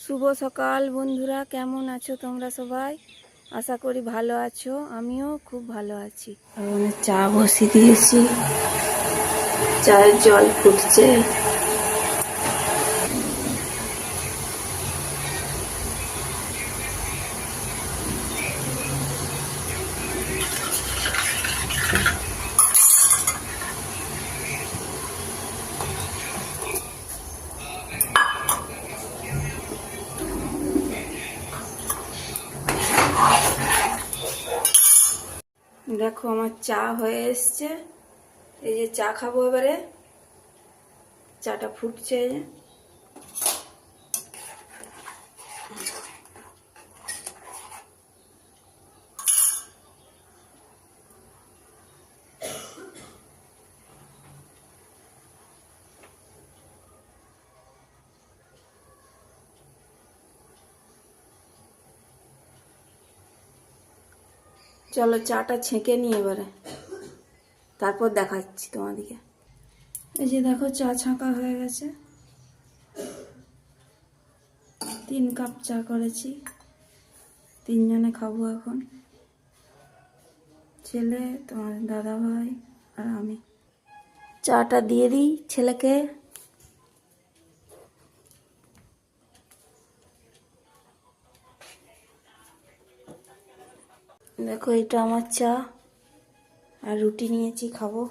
শুভ সকাল বন্ধুরা, কেমন আছো তোমরা সবাই? আশা করি ভালো আছো, আমিও খুব ভালো আছি। আমি চা বসিয়ে দিয়েছি, চায়ের জল ফুটছে। দেখো আমার চা হয়ে এসছে, এই যে চা খাবো এবারে। চাটা ফুটছে। চলো চাটা ছেঁকে নিই এবারে, তারপর দেখাচ্ছি তোমাদেরকে। এই যে দেখো চা ছাঁকা হয়ে গেছে। 3 কাপ চা করেছি, 3 জনে খাবো এখন, ছেলে, তোমার দাদা ভাই আর আমি। চাটা দিয়ে দিই ছেলেকে। দেখো এটা আমার চা, আর রুটি নিয়েছি, খাবো।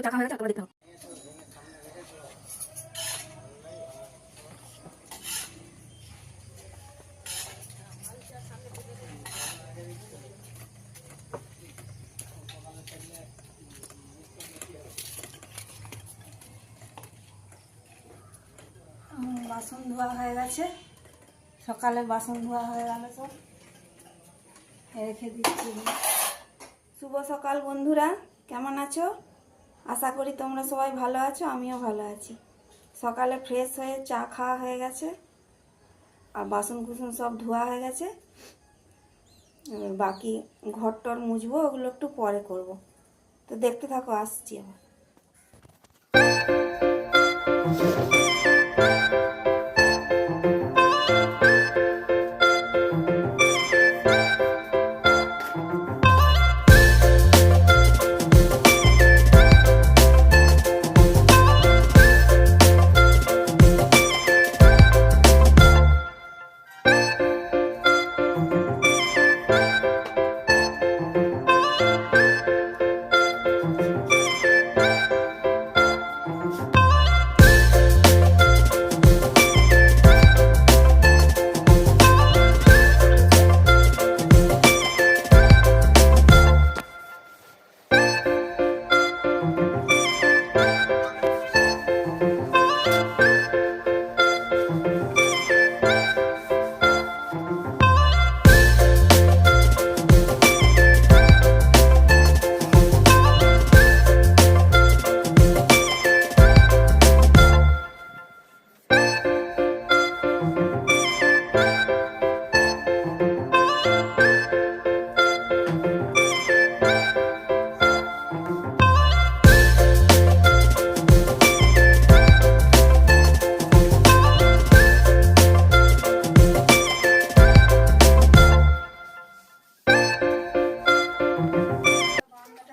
টাকা হয়ে গেছে, দিতে হবে। বাসন ধোয়া হয়ে গেছে, সকালে বাসন ধোয়া হয়ে গেল, সব রেখে দিচ্ছি। শুভ সকাল বন্ধুরা, কেমন আছো? আশা করি তোমরা সবাই ভালো আছো, আমিও ভালো আছি। সকালে ফ্রেশ হয়ে চা খাওয়া হয়ে গেছে, আর বাসন কুসন সব ধোয়া হয়ে গেছে। এবার বাকি ঘরটর মুছবো, ওগুলো একটু পরে করব। তো দেখতে থাকো, আসছি আবার।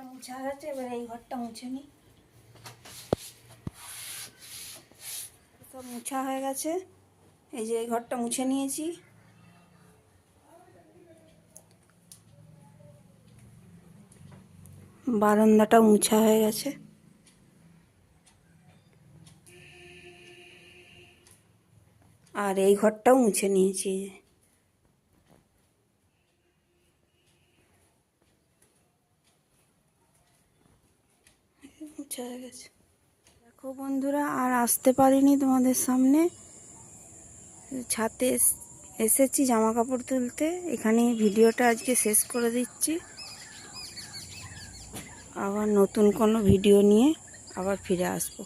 মুছা গেছে, এবার এই ঘরটা মুছে নিই। সব মুছা হয়ে গেছে, এই যে এই ঘরটা মুছে নিয়েছি। বারান্দাটা মুছা হয়ে গেছে। আর এই ঘরটাও মুছে নিয়েছি। মুছে হয়ে গেছে। দেখো বন্ধুরা, আর আসতে পারিনি তোমাদের সামনে, ছাদে এসেছি জামা কাপড় তুলতে। এখানে ভিডিওটা আজকে শেষ করে দিচ্ছি। আবার নতুন কোনো ভিডিও নিয়ে আবার ফিরে আসবো।